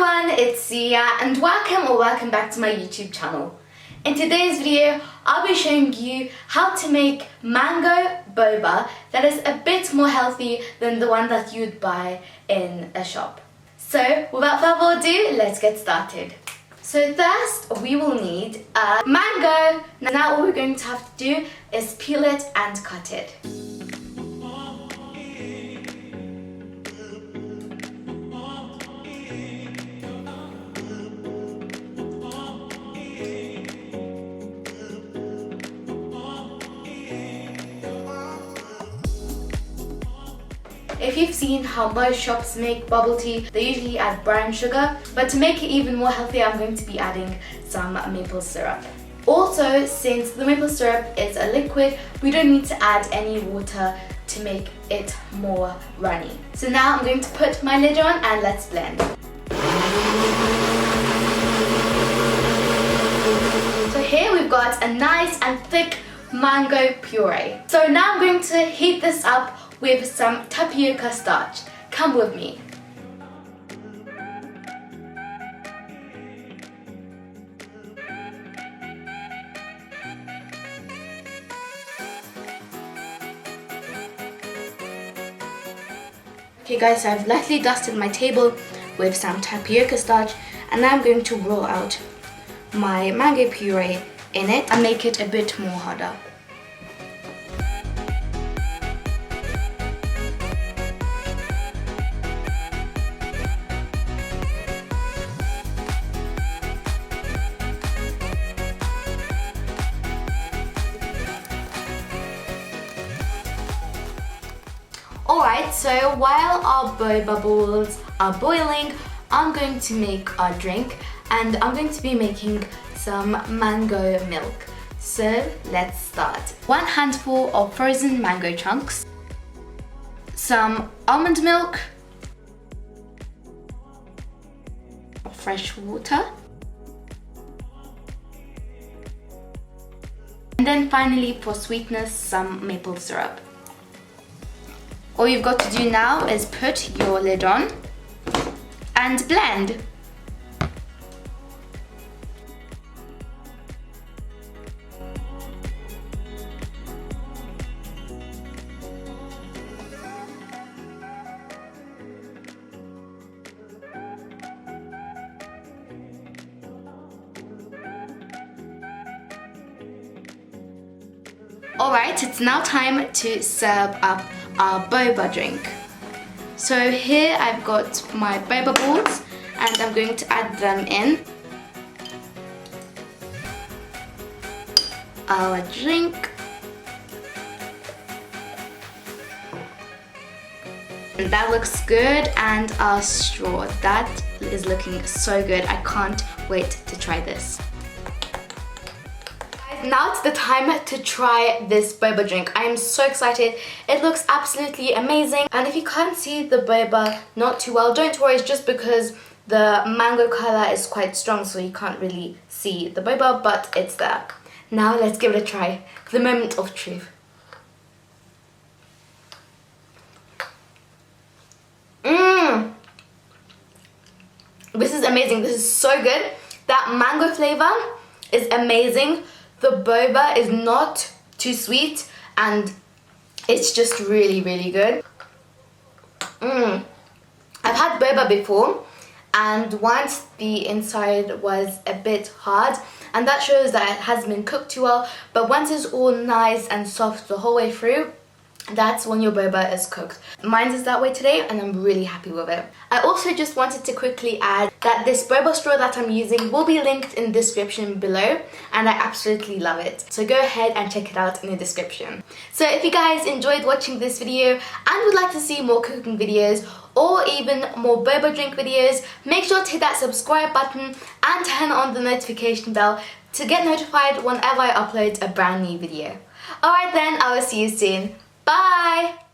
everyone, it's Sia and welcome back to my YouTube channel. In today's video, I'll be showing you how to make mango boba that is a bit more healthy than the one that you'd buy in a shop. So without further ado, let's get started. So first we will need a mango. Now all we're going to have to do is peel it and cut it. If you've seen how most shops make bubble tea, they usually add brown sugar, but to make it even more healthy, I'm going to be adding some maple syrup. Also, since the maple syrup is a liquid, we don't need to add any water to make it more runny. So now I'm going to put my lid on and let's blend. So here we've got a nice and thick mango puree. So now I'm going to heat this up with some tapioca starch. Come with me. Okay guys, so I've lightly dusted my table with some tapioca starch and now I'm going to roll out my mango puree in it and make it a bit more harder. Alright, so while our boba balls are boiling, I'm going to make our drink and I'm going to be making some mango milk. So let's start. 1 handful of frozen mango chunks, some almond milk, fresh water, and then finally for sweetness some maple syrup. All you've got to do now is put your lid on and blend. Alright, it's now time to serve up our boba drink. So here I've got my boba balls and I'm going to add them in. Our drink. And that looks good, and our straw. That is looking so good. I can't wait to try this. Now it's the time to try this boba drink. I am so excited. It looks absolutely amazing. And if you can't see the boba not too well, don't worry, it's just because the mango color is quite strong, so you can't really see the boba, but it's there. Now let's give it a try. The moment of truth. This is amazing. This is so good. That mango flavor is amazing. The boba is not too sweet and it's just really, really good. I've had boba before and once the inside was a bit hard, and that shows that it hasn't been cooked too well, but once it's all nice and soft the whole way through, that's when your boba is cooked. Mine is that way today and I'm really happy with it. I also just wanted to quickly add that this boba straw that I'm using will be linked in the description below and I absolutely love it. So go ahead and check it out in the description. So if you guys enjoyed watching this video and would like to see more cooking videos or even more boba drink videos, make sure to hit that subscribe button and turn on the notification bell to get notified whenever I upload a brand new video. Alright then, I will see you soon. Bye!